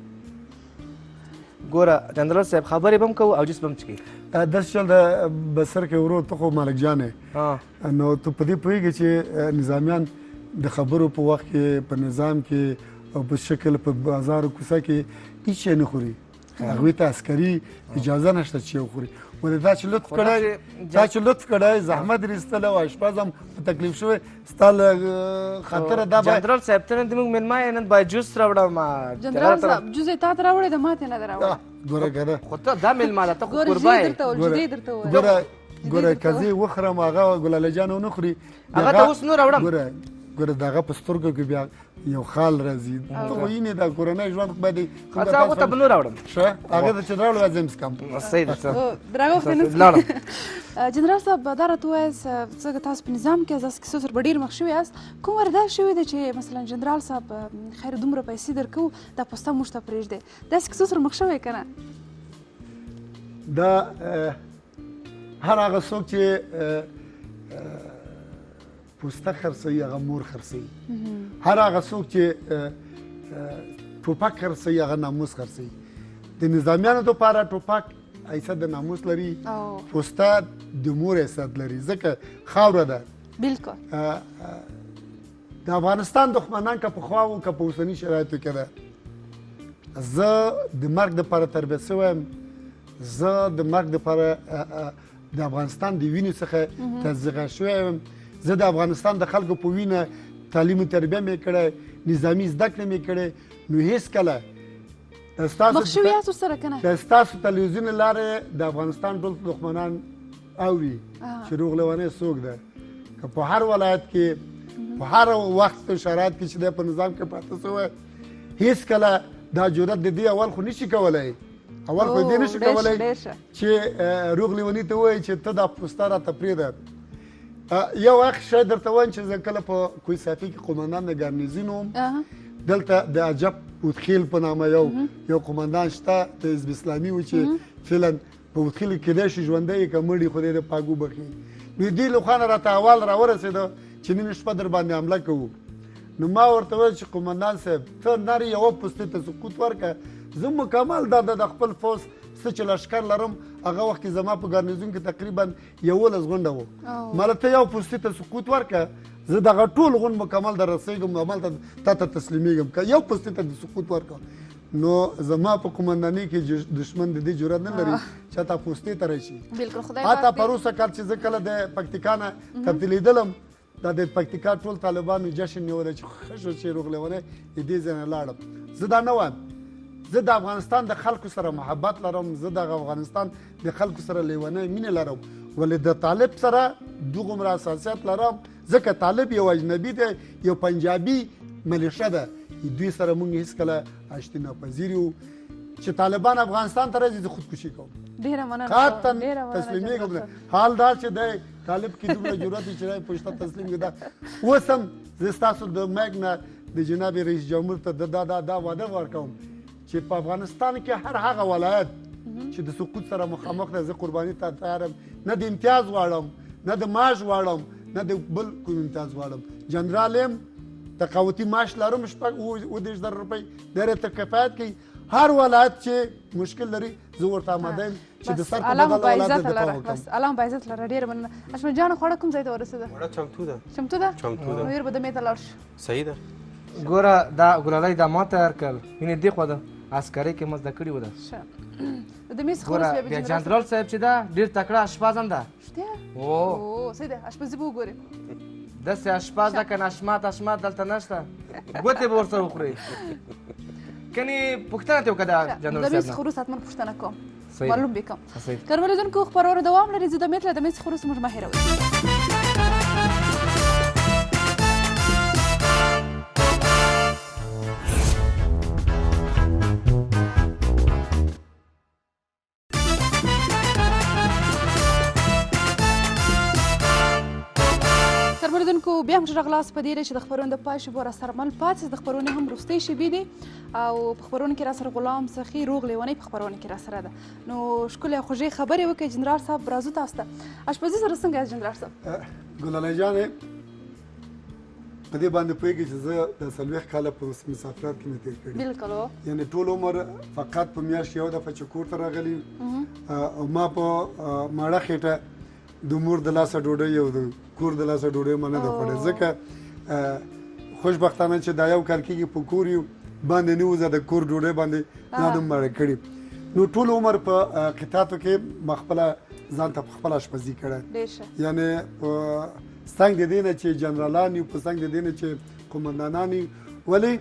ګوره جنرال صاحب خبرې به هم کوو او جس به هم څکي داسې چل د بسر کې ورو ته خو ملک جان یې نو ته په دې پوهېږې چې نظامیان د خبرو په وخت کې په نظام کې او په شکل په بازار او کوڅه کې هېڅ شی نه خوري هغوی ته عسکري اجازه نشته چې وخوري ولې دا چې لطف کړی دا چې لطف کړی زحمت یې ایستلی او اشپز هم په تکلیف شوی ستا له خاطره دا باید جنرال صاحب ته نن زموږ مېلمه یې نن باید جوس راوړم جنرال صاحب جوس یې تا ته راوړی د ماتې نه دی راوړی ګوره که نه خو ته دا مېلمه ده ته خو ګوره کوربه جدي یې درته وویل جدي درته وویل ګوره که زه یې وخورم هغه ګلاله جان ونه خوري هغه ته اوس نور راوړم ګوره د هغه په سترګو کې بیا یو خال راځي ته خو یې نه دا کورنی ژوند باید زه هغو ته به نور راوړم ښه هغه ته چې راوړو بیا زه هم څکم صحیح ده څه راغوښتې نه لاړم جنرال صاحب دا راته ووایاست څنګه تاسو په نظام کې داسې کیسو سره به ډېر مخ شوي یاست کوم وارې دا شوي دی چې مثلا جنرال صاحب خیر دومره پیسې درکوو دا پوسته موږ ته پرېږدی داسې کیسو سره مخ شوی که نه دا هر هغه څوک چې پوسته خرڅوي هغه مور خرڅوي هر هغه څوک چې ټوپک خرڅوي هغه ناموس خرڅوي د نظامیانو دپاره ټوپک حیثیت د ناموس لري پوسته د مور حیثیت لري ځکه خاوره ده بلکل د افغانستان دښمنان که پخوا وو که په اوسني شرایطو کې ده زه د مرګ دپاره تربیت شوی یم زه د مرګ دپاره د افغانستان د وینې څخه تزریق شوی یم زه د افغانستان د خلکو په وینه تعلیم و تربیه مې کړی نظامي زده کړې مې کړې نو هېڅکله مخ شوي یاست ورسره که نه د ستاسو تلویزیون له لارې د افغانستان ټول دښمنان اوري چې روغ لیونی څوک ده که په هر ولایت کې په هر وخت شرایط کې چې دی په نظام کې پاته شوی هېڅکله دا جرأت د دې اول خو نشي کولی اول خو دې نشي کولی چې روغ لیوني ته ووایي چې ته دا پوسته راته پرېږده یو وخت شاید درته وایم چې زه کله په کوی صافي کې قومندان د ګارنیزین وم دلته د عجب بوتخیل په نامه یو قومندان شته د حزب اسلامي و چې فعلا په بوتخیل کې کیدای شي ژوندی یې که مړ یې خدای د پاګو بخي نو دې له خوا نه راته احوال راورسېده چې نن شپه در باندې حمله کوو نو ما ورته وویل چې قومندان صاحب ته نرې یوه پوستې ته سقوط ورکړه زه مکمل د خپل فوز څه چې لښکر لرم هغه وخت کې زما په ګارنیزون کې تقریبا 11 غونډه وه ما له ته یو پوستې ته سقوط ورکړه زه دغه ټول غونډ مکمل در رسېږم همالته تا ته تسلیمېږم که یو پوستې ته د سقوط ورکړه نو زما په قومندانۍ کې دشمن د دې جرأت نه لري چې تا پوستې ته راشي حتی پروسه کال چې زه کله د پکتیکا نه تبدیلېدلم دا د پکتیکا ټول طالبانو جشن نیولی چې ښه شو چې روغ لیونی دې ځای نه لاړم زه دا نه وایم زه د افغانستان د خلکو سره محبت لرم زه د افغانستان د خلکو سره لیونی مینه لرم ولې د طالب سره دوغومره حساسیت لرم ځکه طالب یو اجنبي دی یو پنجابي ملیشه ده دوی سره موږ هېڅکله اشتي ناپذیر یو چې طالبان افغانستان ته راځي زه خودکشي کوم ډېره مننه قطعا تسلیمېږم حال دا چې دی طالب کې دومره جرأت چې دی پوښته تسلیم کړي دا اوس هم زه ستاسو د میک نه د جناب رئیس جمهور ته دا وعده ورکوم چې په افغانستان کې هر هغه ولایت چې د سقوط سره مخامخ دی زه قرباني ته تیار یم نه د امتیاز غواړم نه د معاش غواړم نه د بل کوم امتیاز غواړم جنرال یم تقاوتي معاش لرم 30,000 روپۍ دی راته کفایت کوي هر ولایت چې مشکل لري زه ورته آماده یم چې د سر په بدل ولایت ته دفاع وکړم بس الله مو په عزت لره ډېره مننه اشمل جان خوړه کوم ځای ته ورسېده وړه چمتو ده نو یې به دمې ته لاړ شو صحیح ده ګوره دا ګلالۍ دا ما تیار کړل وینې دې خوا ده عسکرۍ کې مو زده کړې وه ده د میز خورس بیا جنرال صاحب چې ده ډېر تکړه اشپز هم ده او صحیح ده اشپزي به وګورې داسې اشپز ده که نه اشمات دلته نشته ګوتې به ورسره وخورې کنې پوښتنه ترې وکړه د جنرال صاحب د میز خروس حتما پوښتنه کوم معلوم به کوم که اورېدونکو خپرونه دوام لري زه د میت له د میز خروس موږ مه هېروئ اوریدونکو بیا هم ښه راغلاست په دې دی چې د خپرونې د پای شېبو راسره مل پاتې د خپرونې هم وروستۍ شېبې دي او په خپرونه کې راسره غلام سخي روغ لیونی په خپرونه کې راسره ده نو ښکلې او خوږې خبرې وکړې جنرال صاحب راځو تاسو ته اشپزي سره څنګه یاست جنرال صاحب ګلالۍ جانې په دې باندې پوهېږي چې زه د 40 کاله په مسافرت کې مې تېر کړي بالکل یعنې ټول عمر فقط په میاشت یو دفعه چې کور ته راغلی او ما په ماړه خېټه د مور د لاسه ډوډۍ او د کور د لاسه ډوډۍ ما نه ده خوړې ځکه خوشبختانه چې دا یو کال کېږي په کور یو باندې نه وزه د کور ډوډۍ باندې ځان مړه کړي نو ټول عمر په قطعاتو کې ما خپله ځان ته په خپله اشپزي کړی یعنې څنګ د دې نه چې جنرالان یو په څنګ د دې نه چې قومندانان یو ولې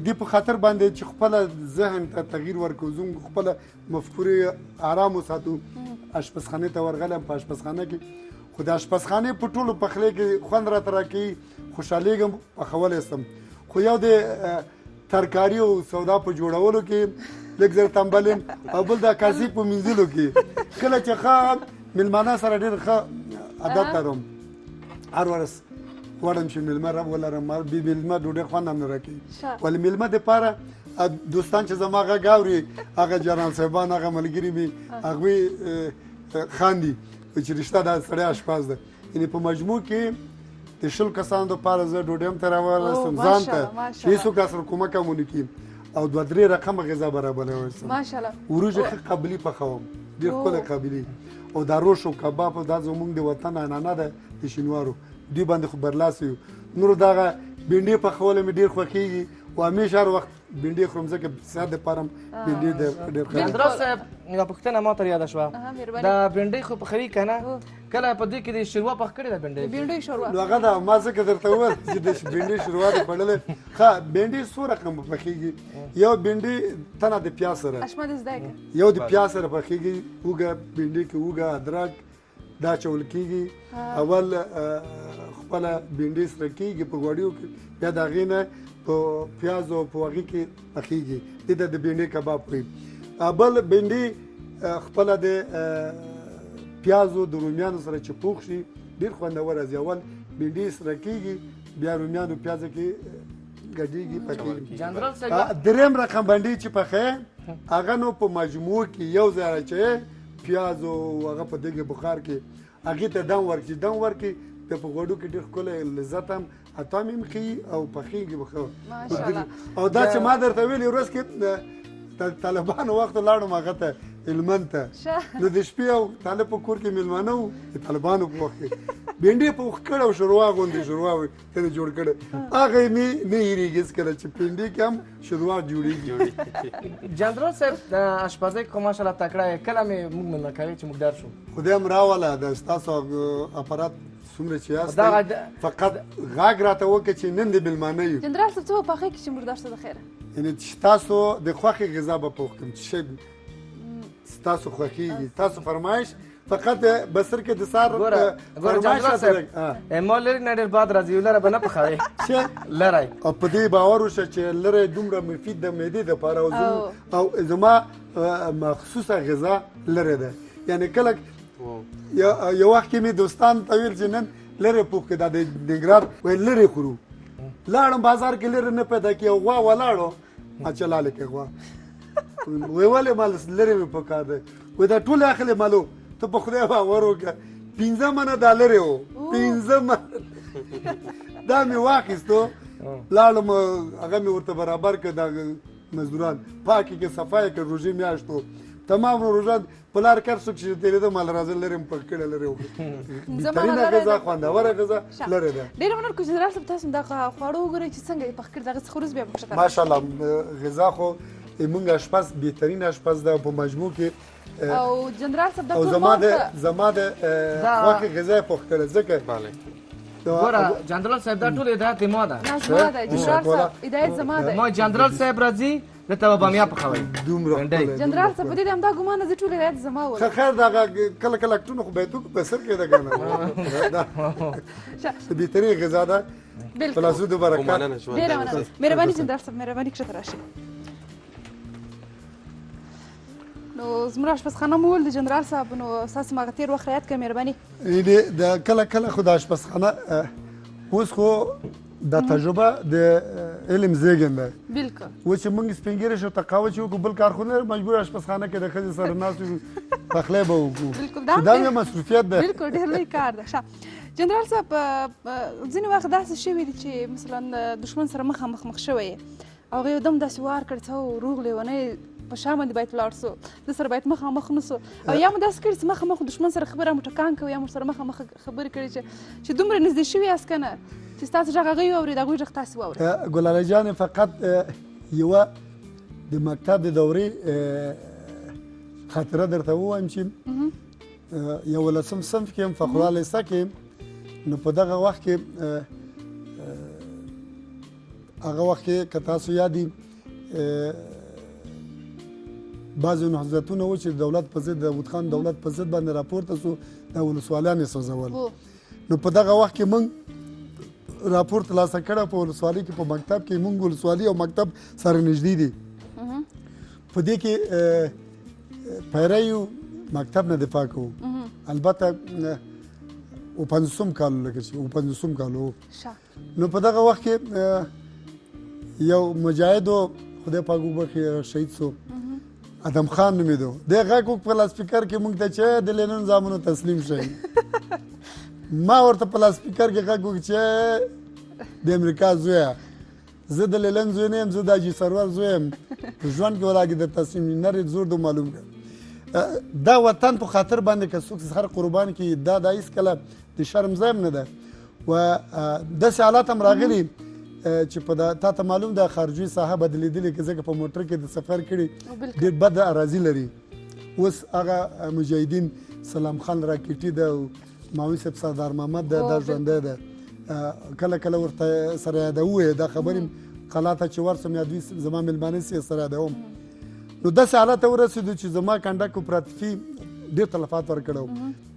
دې په خاطر باندې چې خپله ذهن ته تغییر ورکړو زموږ خپله مفکورې آرام وساتو اشپزخانې ته ورغلم په اشپزخانه کې خو د اشپزخانې په ټولو پخلی کې خوند راته راکوي خوشحالېږم پخولی سم خو یو د ترکاري او سودا په جوړولو کې لږ زر تنبل یم او بل د کاسې په مینځلو کې کله چې ښه میلمانه سره ډېر ښه عادت لرم هر ورځ غواړم چې میلمه ولرم میلمه ډوډۍ خوند هم نه راکوي ولې میلمه دپاره دوستان چې زما غږ اوري هغه جنرال صاحبان هغه ملګري مې هغوی خاندي چې رښتا دا سړی اشپز ده یعنې په مجموع کې د 100 کسانو دپاره زه ډوډۍ هم ته راوړسم ځان ته چې هېڅوک راسره کومک هم ونه کړي او 2-3 رقمه غذا برابرولی سم وروژې ښه قابلي پخوم ډېر ښکلی قابلي او دا روش او کباب دا زموږ د وطن عنعنه ده د شینوارو دوی باندې خو برلاس یو نور دغه بینډۍ پخول مې ډېر خوښېږي او همیشه هر وخت بینډۍ خورم ځکه صحت دپاره هم بینډۍ د ډېر جنرال صاحب یوه پوښتنه ما ته یاده شوه دا بینډۍ خو پخوي که نه کله په دې کې د شوروا پخ کړې ده بینډۍ نو هغه ده ما ځکه درته وویل چې د بینډۍ شوروا دې خوړلی ښه بینډۍ څو رقمه پخېږي یو بینډۍ تنه د پیاز سره یو د پیاز سره پخېږي اوږه بینډۍ کې اوږه ادرک دا چول کېږي اول خپله بینډۍ سره کېږي په غوړیو کې بیا د هغې نه په پیاز او په هغې کې پخېږي دې ته د بینډۍ کباب وایي بل بینډۍ خپله د پیازو د رومیانو سره چې پوخ شي ډېر خوندور راځي اول بینډۍ سره کېږي بیا رومیانو پیازو کې ګډېږي پخېږي درېیم رقم بینډۍ چې پخې هغه نو په مجموع کې یو ځای چې پیاز او هغه په دغه بخار کې هغې ته دم ورکړي دم ورکړي د په غوړو کې ډېر ښکلی لذت هم اتام هم ښیي او پخېږي به او دا چې ما درته ویلې ورځ کې د طالبانو وخت لاړم هغه ته هلمند ته نو د شپې او طالب په کور کې میلمانه وو د طالبانو په وخت کې بینډۍ پوخ کړه او شوروا غوندې شوروا وي ته یې جوړ کړه هغه مې نه هېرېږي هېڅکله چې بینډۍ کې هم شوروا جوړېږي جنرال صاحب د اشپزۍ کې خو ماشاءالله تکړه یې کله مې موږ مېلمه کوي چې موږ ډېر شو خدای هم راوله د ستاسو اپرات څومره چې یاست فقط غږ راته وکړه چې نن د میلمانه یو جنرال صاحب څه به پخوي چې موږ درسته د خیره یعنې چې تاسو د خوښې غذا به پوخ کړم چې شی ستاسو خوښېږي ستاسو فرمایش فقط بسر کې د سهار فرمایش سره ما لرې نه ډېر باد راځي لره به نه پخوي چې لری او په دې باور وشه چې لری دومره مفید د معدې دپاره او زما مخصوصه غذا لری ده یعنې کله یو وخت کې مې دوستان ته ویل چې نن لرې پوخ کې دا د ننګرهار وایي لرې خورو لاړم بازار کې لرې نه پیدا کړي او غوا ولاړو اچه لالې کې غوا وی ولې مال لرې مې پکار دی وایي دا ټول اخلې مالو ته په خدای باور وکړه 15 منه دا لرې وو 15 منه دا مې واخیستو لاړم هغه مې ورته برابر کړه دا مزدوران پاکې کې صفایي کړ روژې میاشتو تمام روژه په لار کار څوک چې تېرېده مال راځه لرې م پک کړی لرې وکړو بهترینه غذا خوندوره غذا لرې ده ډېره مننه کوم جنرال صاحب تاسو دغه خواړه وګورئ چې څنګه یې پخ کړي دغه څخه وروسته بیا پکښته ماشاءالله غذا خو موږ اشپز بهترین اشپز ده په مجموع کې او جنرال صاحب دا او زما د خوښې غذا یې پخ کړی ځکه ګوره جنرال صاحب دا ټول هدایت ما ده نه زما ده جنرال صاحب هدایت زما ده ما جنرال صاحب راځي دته به بامیه پخوي دومره جنرال صاحب په دې همدا ګمان زه ټول هدایت زما و خیر دا کله کله اکټونه خو باید وکړو په سر کې ده که نه بهترین غذا ده پلاسو د برکات ډېره مننه مهرباني جنرال صاحب مهرباني کښته راشئ نو زموږ اشپزخانه مو ول د جنرال صاحب نو ستاسو مغه تېر وخت رعایت کړئ مهرباني د کله کله خو د اشپزخانه اوس خو دا تجربه د علم زیږنده بالکل و چې موږ سپین ږیري شو تقاوه چې وکړو بل کار خو نه مجبور اشپزخانه کې د ښځې سره ناست یو پخلی به وکړو بالکل دا یو مصروفیت ده بالکل ډېر لوی کار ده جنرال صاحب ځینې وخت داسې شوي دي چې مثلا د دښمن سره مخامخ مخ شوی یې او هغه یو دم داسې وار کړ څه روغ لیونی په شا باندې باید ولاړ سو د سره باید مخامخ نه سو او یا مو داسې کړي چې مخامخ دښمن سره خبره مو ټکان کوي یا مو سره مخامخ خبرې کړي چې دومره نږدې شوي یاست که نه چې ستاسو غږ هغوی واورېد هغوی غږ تاسې واورئ. ګلاله جانې فقط یوه د مکتب د دورې خاطره درته ووایم چې یولسم صنف کې یم فخر لیسه کې یم نو په دغه وخت کې هغه وخت کې که تاسو یاد وي بعضې نهضتونه و چې د دولت په ضد د داود خان دولت په ضد باندې راپورته سو دا ولسوالیان یې سوځول نو په دغه وخت کې موږ راپور ترلاسه کړی په ولسوالۍ کې په مکتب کې موږ ولسوالي او مکتب سره نږدې دي په دې کې پیری یو مکتب نه دفاع کوو البته او پنځوسم کال لکه چې او پنځوسم کال و نو په دغه وخت کې یو مجاهد و خدای پاک وبخښي شهید سو ادم خان نومېدو دی غږ وکړ په لاسپیکر کې موږ ته چې د لینن زامنو تسلیم شئ ما ورته په لاسپیکر کې غږ وکړ چې د امریکا زویه زه د لیلن زوی نه یم زه د حاجي سرور زوی یم په ژوند کې ولاګې د تسلیم نر زور دو معلوم کړ دا وطن په خاطر باندې که څوک هر قربان کړي دا هېڅکله د شرم ځای هم نه ده و داسې حالات هم راغلي چې په تا ته معلوم ده خارجي ساحه به د لیدلې که ځکه په موټر کې د سفر کړي ډېر بد اراضي لري اوس هغه مجاهدین سلام خان راکټي ده او ماوي صاحب سردار محمد ده دا ژوندی ده کله کله ورته سره یادوو دا خبرې قلا ته چې ورسم یا دوی زما مېلمانه سي سره یادوم نو داسې حالت ته ورسېدو چې زما کنډک کوپراتیفي ډېر تلفات ورکړی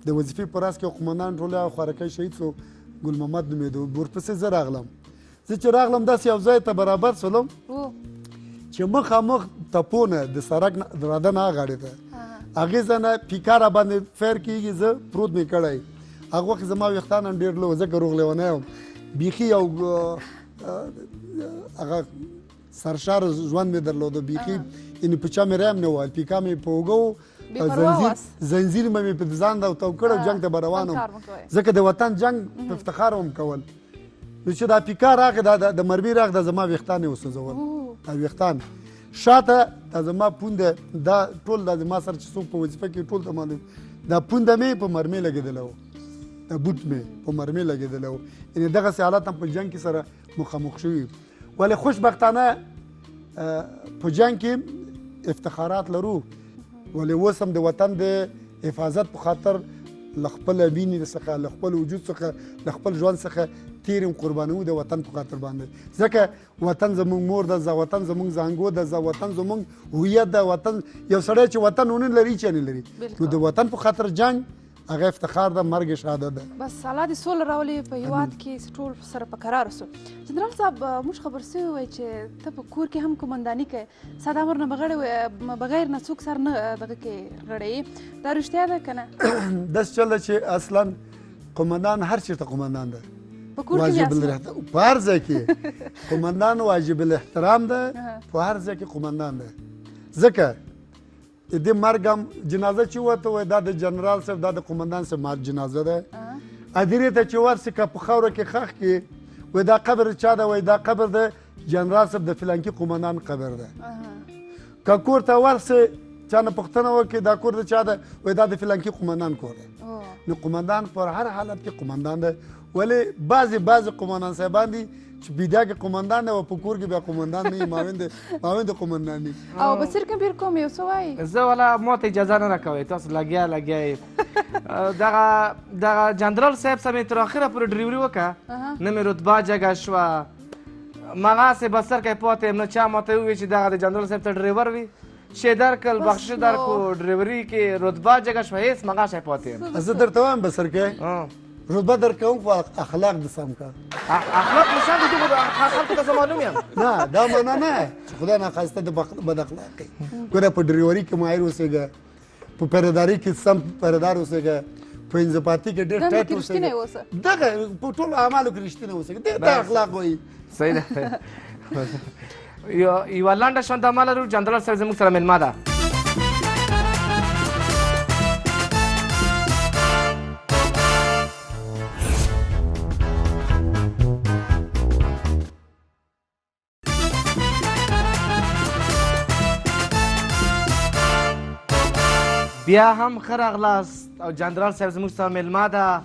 د وظیفې په راز کې قومندان ټول هغه خوارکی شهید سو ګل محمد نومېدو ورپسې زه راغلم زه چې راغلم داسې یو ځای ته برابر شولم چې مخامخ تپونه د سړک راده نه غاړې ته هغې ځای نه پیکا را باندې فیر کېږي زه پروت مې کړی هغه وخت زما ویښتان هم ډېر لو ځکه روغ لیونی یم بیخي یو هغه سرشار ژوند مې درلوده بیخي یعنې په چا مې رحم نه وایل پیکا مې په اوږه و زنځیر مې په ځان راوتاو کړی او جنګ ته به روان وم ځکه د وطن جنګ په افتخار هم کول نو چې دا پیکا راغی د مرمۍ راغی دا زما ویښتان یې وسوځول دا ویښتان شاته دا زما پونده دا ټول دا زما سره چې څوک په وظیفه کې ټول ته معلوم دا پونده مې په مرمۍ لګېدلی و دا بوټ مې په مرمۍ لګېدلی و یعنې دغسې حالات هم په جنګ کې سره مخامخ شوي ولې خوشبختانه په جنګ کې افتخارات لرو ولې اوس هم د وطن د حفاظت په خاطر له خپل وینې څخه له خپل وجود څخه له خپل ژوند څخه تیرې قربانوو د وطن په خاطر باندې ځکه وطن زموږ مور ده وطن زموږ زانګو ده وطن زموږ هویت ده وطن یو سړی چې وطن ونه لري چې نه لري نو د وطن په خاطر جنګ هغه افتخار ده مرګ شهادت ده بس الله دې سوله راولي په هېواد کې ټول سره په قرار سو جنرال صاحب موږ خبر سوي وای چې ته په کور کې هم قومنداني کوې ستا د امر نه بغیر نه څوک سر نه دغه کې غړی دا رښتیا ده که نه داسې چل ده چې اصلا قومندان هر چېرته قومندان ده په کور کې په هر ځای کې قومندان واجب الاحترام ده په هر ځای کې قومندان ده ځکه د دې مرګ هم جنازه چې وته وای دا د جنرال صاحب دا د قومندان صاحب جنازه ده ادیرې ته چې ورسې که په خاوره کې خښ کې وای دا قبر چا ده وای دا قبر د جنرال صاحب د فلانکي قومندان قبر ده که کور ته ورسې چا نه پوښتنه وکړي دا کور د چا ده وای دا د فلانکي قومندان کور ده نو قومندان پر هر حالت کې قومندان ده ولې بعضې قومندان صاحبان دي چې بیدا کې قومندان دی او په کور کې بیا قومندان نه وي ماوند قومندان دي او بصیر کمپیر کوم یو څه وایي زه والا ما ته اجازه نه راکوئ تاسو لګیا یې دغه جنرال صاحب سره مې تر اخره پورې ډریوري وکړه نه مې رتبه جګه شوه مغاسې به سر کې پاتې یم نه چا ماته ووایي چې دغه د جنرال صاحب ته ډریور وي شی درکړل بخښش درکړو ډریوري کې رتبه جګه شوه هېڅ مغاښی پاتې یم زه درته وایم بسر کې رتبه درکوم خو اخلاق د سم کا اخلاق مو سم دي خلکو ته زه معلوم یم نه دا معنا نه چې خدای ناخواسته د بد اخلاقي ګوره په ډریوري کې ماهر اوسېږه په پیرداري کې سم پیردار اوسېږه په انضباطي کې ډېر ټایټ اوسېږه دغه په ټولو اعمالو کې رښتینی اوسېږه دې ته اخلاق وایي صحیح ده یوه لنډه شانتامه لرو جنرال صاحب زموږ سره مېلمه ده بیا هم ښه راغلاست او جنرال صاحب زموږ سره میلمه ده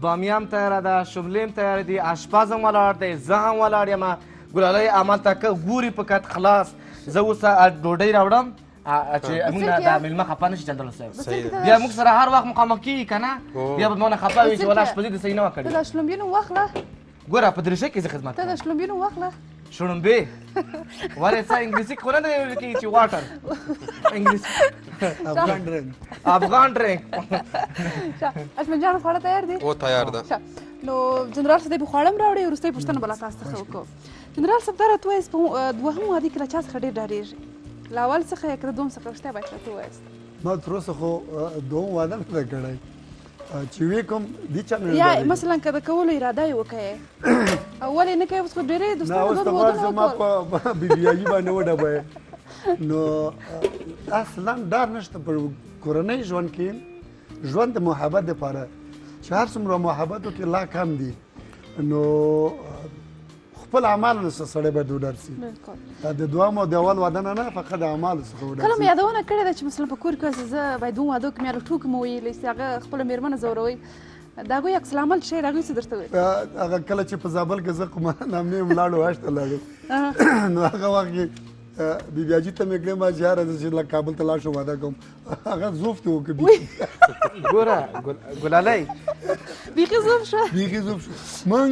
بامیه هم تیاره ده شملې هم تیاره دي اشپز هم ولاړ دی زه هم ولاړ یم ګلالۍ همالته ګوري په کټ خلاص زه اوس ډوډۍ راوړم چې موږ نه دا میلمه خفه نه شي جنرال صاحب بیا موږ سره هر وخت مخامخ کېږي که نه بیا به ما نه خفه وي چې ولا اشپزي دې صحیح نه وه کړې ته د شلومبې نوم واخله ګوره په درېشه کې زه خدمت ته د شلومبې نوم واخله شړومبې ولې څه انګلیسي خو نه دی ویل کېږي چې واټر انګلیسي افغان ډرینک اشمن جان خواړه تیار دي او تیار ده نو جنرال صاحب خواړه هم راوړې وروستۍ پوښتنه به لا تاسو څخه وکړو جنرال صاحب دا راته ووایاست په دوهم واده کې له چا څخه ډېر ډارېږي له اول څخه یا که د دوم څخه رښتیا باید راته ووایاست ما تر اوسه خو دوم واده نه ده کړی چې وی کوم دې چا نه یا مثلا که د کولو اراده یې وکړې او ولې نه کوې اوس خو ډېرې نه دوستانو اوس دود ته ودونه ما وکړل په بیبیایي باندې وډبایم نو اصلا ډار نشته په کورنۍ ژوند کې ژوند د محبت دپاره چې هر څومره محبت وکړي لا کم دي نو خپل اعمالو نه سړی باید وډار شي د دوهم او د اول واده نه فقط د اعمالو څخه وډار کله مې یادونه کړې ده چې مثلا په کور کې اوس زه باید دوم واده وکړم یا له ټوکې مو ویلی چې هغه خپله مېرمنه ځوروئ د هغوی عکس العمل شی د هغوی څه درته ویل هغه کله چې په زابل کې زه قمندانې یم لاړو هاش ته لاړو نو هغه وخت کې بیبیاجي ته مې کړې ما چې یاره زه چې کابل ته لاړ شم واده کوم هغه زوف ته وکړه ګوره ګلالۍ بیخي زوم شوه بیخي زوف شو موږ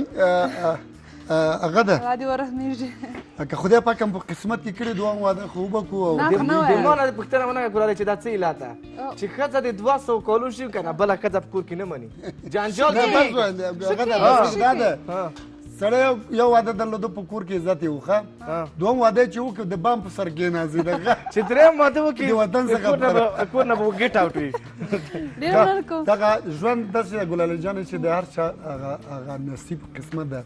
هغه ده الله دې ورحمېږي که خدای پاک هم په قسمت کې کړي دوه واده خو وبکو او نه خو نه د وایه ما نه پوښتنه ونه کړه ګلالۍ چې دا څه علت ده چې ښځه د 200 کالو شي که نه بله ښځه په کور کې نه مني جانجال نه بس هغه ده سړی یو واده درلوده په کور کې عزت یې وښه دوم واده چې وکړو د بام په سر کېناځي دغه چې درېیم واده وکړي د وطن څخه کور نه به ګیټ آوټ وي ډېر مننه کوم دغه ژوند داسې ده ګلالۍ جانې چې د هر چا هغه نصیب قسمت ده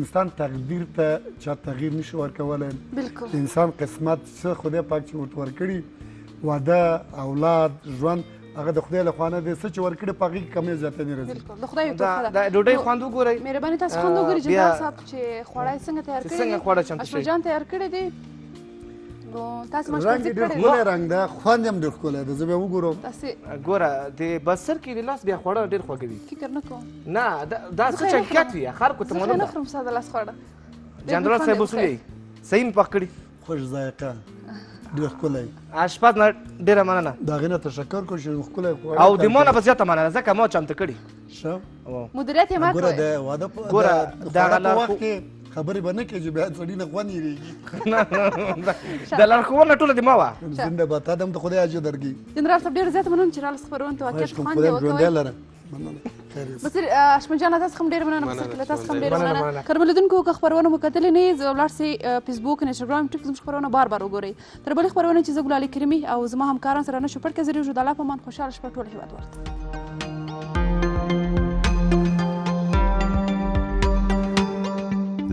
انسان تقدیر ته چا تغییر نشي ورکولی بالکل انسان قسمت څه خدای پاک چې ورته ورکړي واده اولاد ژوند هغه د خدای له خوا نه دی څه چې ورکړي په هغې کې کمې زیاتې نه راځي بالکل د خدای یو تحفه ده دا ډوډۍ خوند وګورئ مهرباني تاسو خوند وګورئ جنرال صاحب چې خواړه یې څنګه تیار چې کړي څنګه خواړه چمتو اشرف شوي جان تیار کړي دي نو تاسو رنګ مشکل یې ډېر کړی ښکلی رنګ ده خوند یې هم ډېر ښکلی ده زه بیا وګورم تاسې ګوره د بسر کې د لاس بیا خواړه ډېر خوږوي فکر نه کوم نه دا څه چټکټ وي خلکو ته زه معلوم نه ده خورم ستا د لاس خواړه جنرال صاحب اوس ووایي صحیح مې پخ کړي خوش ذایقه ډېر ښکلی اشپز نه ډېره مننه د هغې نه تشکر کوم چې ښکلی او د ما نه به زیاته مننه ځکه ما چمتو کړي ښه مدیریت یې ما ګوره کوئ د واده په ګوره، د دغه خوړه په لارښو- وخت کې خبرې به نه کوې چې بیا سړي نه خوند هېرېږي د لارښوونه ټوله د ما وه زنده باد تا ته هم د خدای اجر درکړي جنرال صاحب ډېر زیات مننه چې راله خپرونه ته واقعیت کوم خوند خدای یې ژوندی وکوئ لره مننه خیر یې بصیر اشمن جان تاسو هم ډېر مننه بصیر له تاسو هم ډېر مننه. مننه که لیدونکو که خپرونه مو کتلې نه یې ولاړ سئ فیسبوک انسټاګرام ټیک زموږ خپرونه بار بار وګورئ تر بلې خپرونې چې زه ګلالۍ کریمي او زما همکاران سره نشو پټ کې زه د الله په امان خوشحاله شپه ټول هېواد ورته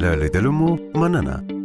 له لیدلو مو مننه